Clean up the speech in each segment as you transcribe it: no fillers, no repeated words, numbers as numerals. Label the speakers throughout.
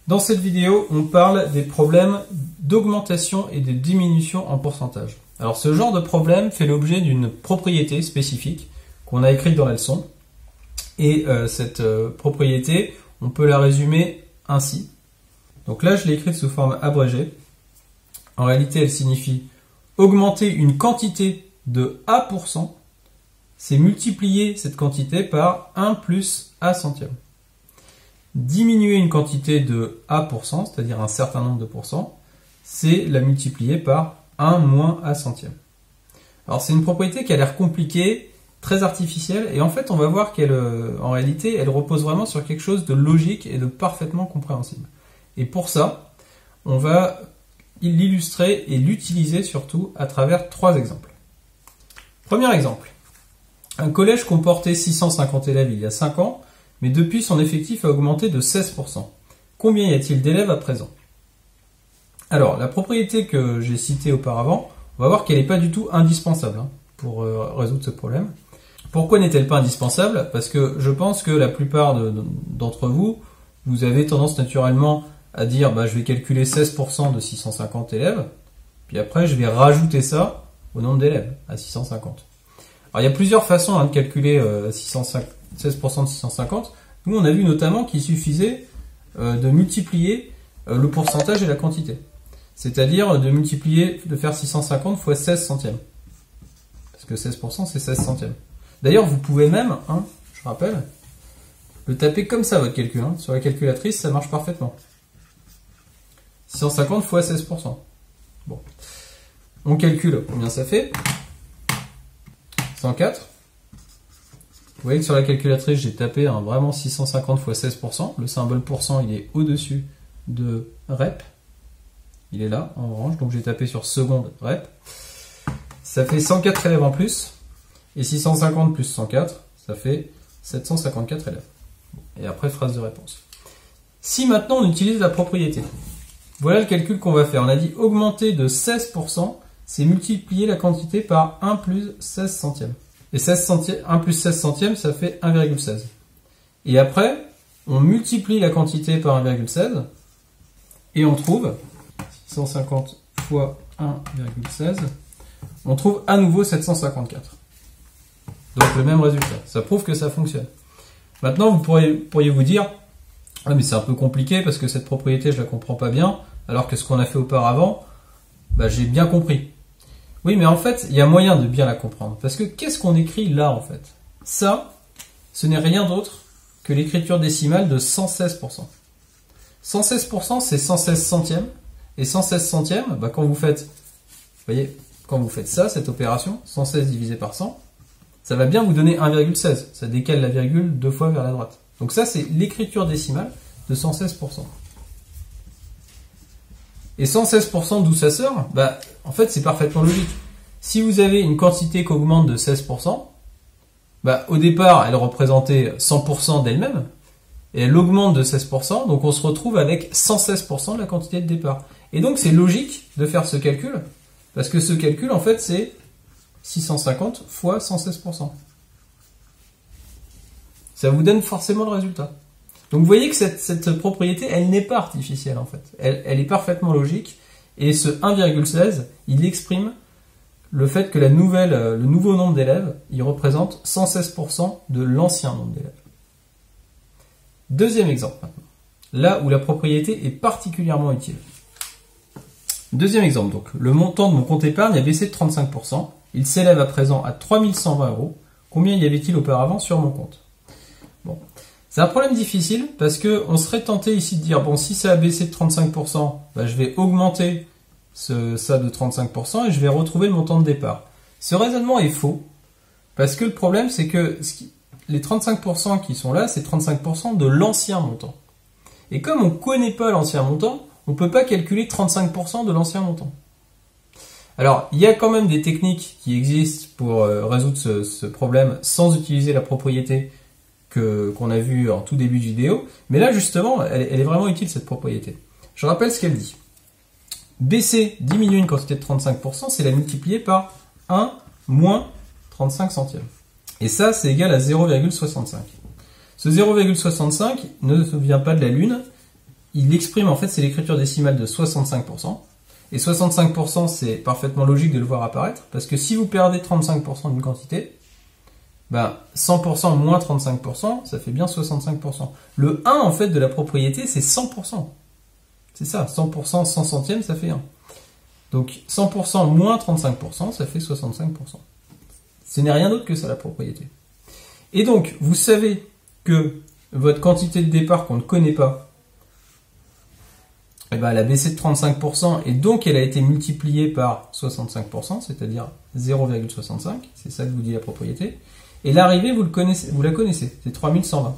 Speaker 1: Dans cette vidéo, on parle des problèmes d'augmentation et de diminution en pourcentage. Alors ce genre de problème fait l'objet d'une propriété spécifique qu'on a écrite dans la leçon. Et cette propriété, on peut la résumer ainsi. Donc là, je l'ai écrite sous forme abrégée. En réalité, elle signifie augmenter une quantité de A%, c'est multiplier cette quantité par 1 plus A centième. Diminuer une quantité de A%, c'est-à-dire un certain nombre de pourcents, c'est la multiplier par 1 moins A centième. Alors c'est une propriété qui a l'air compliquée, très artificielle, et en fait on va voir qu'elle, en réalité, elle repose vraiment sur quelque chose de logique et de parfaitement compréhensible. Et pour ça, on va l'illustrer et l'utiliser surtout à travers 3 exemples. Premier exemple. Un collège comportait 650 élèves il y a 5 ans, mais depuis son effectif a augmenté de 16%. Combien y a-t-il d'élèves à présent? Alors, la propriété que j'ai citée auparavant, on va voir qu'elle n'est pas du tout indispensable pour résoudre ce problème. Pourquoi n'est-elle pas indispensable? Parce que je pense que la plupart d'entre vous, vous avez tendance naturellement à dire je vais calculer 16% de 650 élèves, puis après je vais rajouter ça au nombre d'élèves, à 650. Alors il y a plusieurs façons de calculer 16% de 650. Nous on a vu notamment qu'il suffisait de multiplier le pourcentage et la quantité. C'est-à-dire de faire 650 fois 16 centièmes. Parce que 16% c'est 16 centièmes. D'ailleurs vous pouvez même, je rappelle, le taper comme ça votre calcul. Sur la calculatrice ça marche parfaitement. 650 fois 16%. Bon. On calcule combien ça fait. 104. Vous voyez que sur la calculatrice, j'ai tapé vraiment 650 fois 16%. Le symbole pourcent, il est au-dessus de rep. Il est là, en orange. Donc j'ai tapé sur seconde rep. Ça fait 104 élèves en plus. Et 650 plus 104, ça fait 754 élèves. Et après, phrase de réponse. Si maintenant on utilise la propriété, voilà le calcul qu'on va faire. On a dit augmenter de 16%, c'est multiplier la quantité par 1 plus 16 centièmes. Et 1 plus 16 centièmes, ça fait 1,16. Et après, on multiplie la quantité par 1,16 et on trouve 650 fois 1,16, on trouve à nouveau 754. Donc le même résultat. Ça prouve que ça fonctionne. Maintenant, vous pourriez vous dire, ah mais c'est un peu compliqué parce que cette propriété, je la comprends pas bien, alors que ce qu'on a fait auparavant, j'ai bien compris. Oui, mais en fait, il y a moyen de bien la comprendre. Parce que qu'est-ce qu'on écrit là, en fait? Ça, ce n'est rien d'autre que l'écriture décimale de 116%. 116%, c'est 116 centièmes. Et 116 centièmes, quand vous faites, voyez, quand vous faites ça, cette opération, 116 divisé par 100, ça va bien vous donner 1,16. Ça décale la virgule 2 fois vers la droite. Donc ça, c'est l'écriture décimale de 116%. Et 116%, d'où ça sort? En fait, c'est parfaitement logique. Si vous avez une quantité qui augmente de 16%, au départ, elle représentait 100% d'elle-même, et elle augmente de 16%, donc on se retrouve avec 116% de la quantité de départ. Et donc, c'est logique de faire ce calcul, parce que ce calcul, en fait, c'est 650 fois 116%. Ça vous donne forcément le résultat. Donc vous voyez que cette propriété, elle n'est pas artificielle en fait. Elle est parfaitement logique. Et ce 1,16, il exprime le fait que le nouveau nombre d'élèves, il représente 116% de l'ancien nombre d'élèves. Deuxième exemple maintenant. Là où la propriété est particulièrement utile. Deuxième exemple donc. Le montant de mon compte épargne a baissé de 35%. Il s'élève à présent à 3120 €. Combien y avait-il auparavant sur mon compte? Bon. C'est un problème difficile parce que on serait tenté ici de dire si ça a baissé de 35%, je vais augmenter ça de 35% et je vais retrouver le montant de départ. Ce raisonnement est faux parce que le problème c'est que les 35% qui sont là, c'est 35% de l'ancien montant. Et comme on ne connaît pas l'ancien montant, on ne peut pas calculer 35% de l'ancien montant. Alors, il y a quand même des techniques qui existent pour résoudre ce problème sans utiliser la propriété qu'on a vu en tout début de vidéo, mais là justement, elle est vraiment utile cette propriété. Je rappelle ce qu'elle dit. Diminuer une quantité de 35%, c'est la multiplier par 1 moins 35 centièmes. Et ça, c'est égal à 0,65. Ce 0,65 ne vient pas de la Lune, il exprime, en fait, c'est l'écriture décimale de 65%. Et 65%, c'est parfaitement logique de le voir apparaître, parce que si vous perdez 35% d'une quantité, ben 100% moins 35%, ça fait bien 65%. Le 1, en fait, de la propriété, c'est 100%. C'est ça, 100%, 100 centièmes, ça fait 1. Donc 100% moins 35%, ça fait 65%. Ce n'est rien d'autre que ça, la propriété. Et donc, vous savez que votre quantité de départ qu'on ne connaît pas, eh ben, elle a baissé de 35%, et donc elle a été multipliée par 65%, c'est-à-dire 0,65, c'est ça que vous dit la propriété. Et l'arrivée, vous la connaissez, c'est 3120.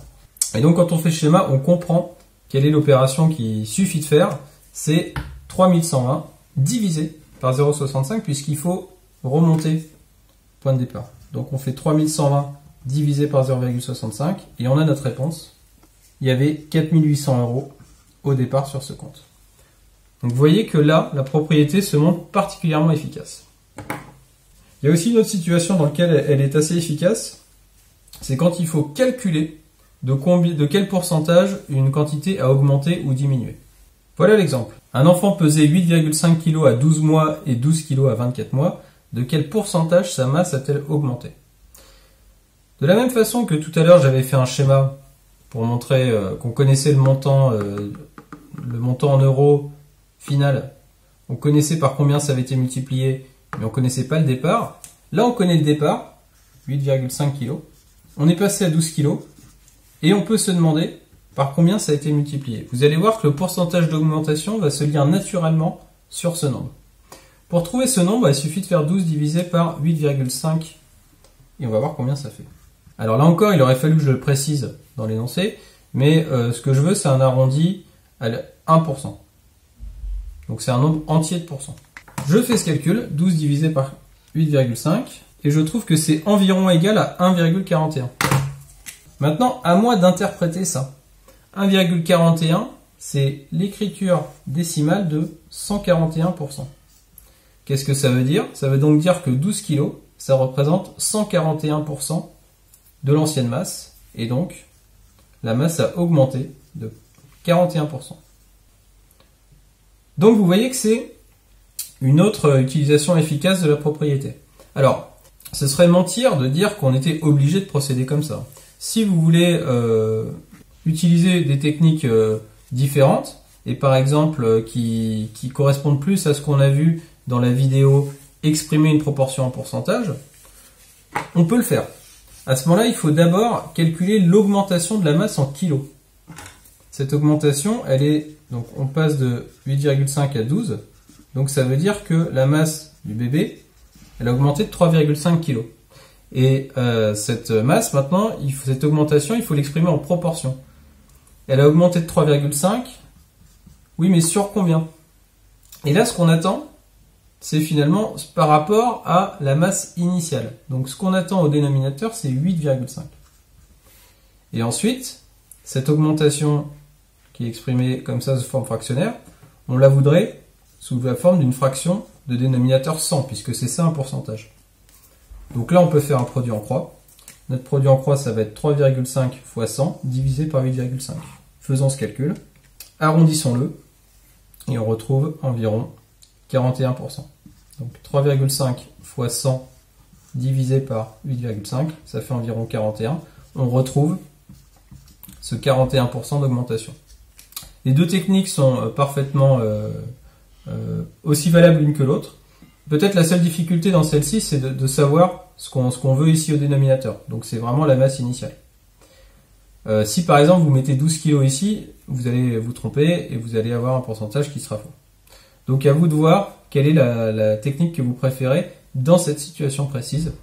Speaker 1: Et donc quand on fait le schéma, on comprend quelle est l'opération qu'il suffit de faire, c'est 3120 divisé par 0,65, puisqu'il faut remonter point de départ. Donc on fait 3120 divisé par 0,65, et on a notre réponse. Il y avait 4800 € au départ sur ce compte. Donc vous voyez que là, la propriété se montre particulièrement efficace. Il y a aussi une autre situation dans laquelle elle est assez efficace, c'est quand il faut calculer de quel pourcentage une quantité a augmenté ou diminué. Voilà l'exemple. Un enfant pesait 8,5 kg à 12 mois et 12 kg à 24 mois. De quel pourcentage sa masse a-t-elle augmenté? De la même façon que tout à l'heure, j'avais fait un schéma pour montrer qu'on connaissait le montant en euros final. On connaissait par combien ça avait été multiplié, mais on ne connaissait pas le départ. Là, on connaît le départ, 8,5 kg. On est passé à 12 kg, et on peut se demander par combien ça a été multiplié. Vous allez voir que le pourcentage d'augmentation va se lire naturellement sur ce nombre. Pour trouver ce nombre, il suffit de faire 12 divisé par 8,5, et on va voir combien ça fait. Alors là encore, il aurait fallu que je le précise dans l'énoncé, mais ce que je veux, c'est un arrondi à 1%. Donc c'est un nombre entier de pourcents. Je fais ce calcul, 12 divisé par 8,5, et je trouve que c'est environ égal à 1,41. Maintenant, à moi d'interpréter ça. 1,41, c'est l'écriture décimale de 141%. Qu'est-ce que ça veut dire? Ça veut donc dire que 12 kg, ça représente 141% de l'ancienne masse, et donc la masse a augmenté de 41%. Donc vous voyez que c'est une autre utilisation efficace de la propriété. Alors, ce serait mentir de dire qu'on était obligé de procéder comme ça. Si vous voulez utiliser des techniques différentes, et par exemple qui correspondent plus à ce qu'on a vu dans la vidéo exprimer une proportion en pourcentage, on peut le faire. À ce moment-là, il faut d'abord calculer l'augmentation de la masse en kilos. Cette augmentation, elle est, donc on passe de 8,5 à 12, donc ça veut dire que la masse du bébé, elle a augmenté de 3,5 kg. Et cette masse, maintenant, cette augmentation, il faut l'exprimer en proportion. Elle a augmenté de 3,5, oui, mais sur combien? Et là, ce qu'on attend, c'est finalement par rapport à la masse initiale. Donc ce qu'on attend au dénominateur, c'est 8,5. Et ensuite, cette augmentation qui est exprimée comme ça sous forme fractionnaire, on la voudrait sous la forme d'une fraction de dénominateur 100, puisque c'est ça un pourcentage. Donc là, on peut faire un produit en croix. Notre produit en croix, ça va être 3,5 fois 100 divisé par 8,5. Faisons ce calcul, arrondissons-le, et on retrouve environ 41%. Donc 3,5 fois 100 divisé par 8,5, ça fait environ 41. On retrouve ce 41% d'augmentation. Les deux techniques sont parfaitement aussi valables l'une que l'autre. Peut-être la seule difficulté dans celle-ci, c'est de savoir ce qu'on veut ici au dénominateur. Donc c'est vraiment la masse initiale. Si par exemple vous mettez 12 kg ici, vous allez vous tromper et vous allez avoir un pourcentage qui sera faux. Donc à vous de voir quelle est la technique que vous préférez dans cette situation précise.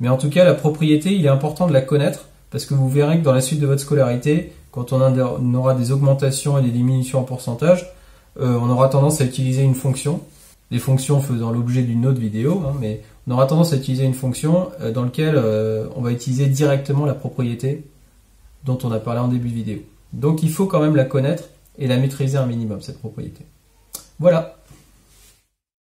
Speaker 1: Mais en tout cas, la propriété, il est important de la connaître parce que vous verrez que dans la suite de votre scolarité, quand on aura des augmentations et des diminutions en pourcentage, on aura tendance à utiliser une fonction. Les fonctions faisant l'objet d'une autre vidéo, mais on aura tendance à utiliser une fonction dans laquelle on va utiliser directement la propriété dont on a parlé en début de vidéo. Donc il faut quand même la connaître et la maîtriser un minimum, cette propriété. Voilà.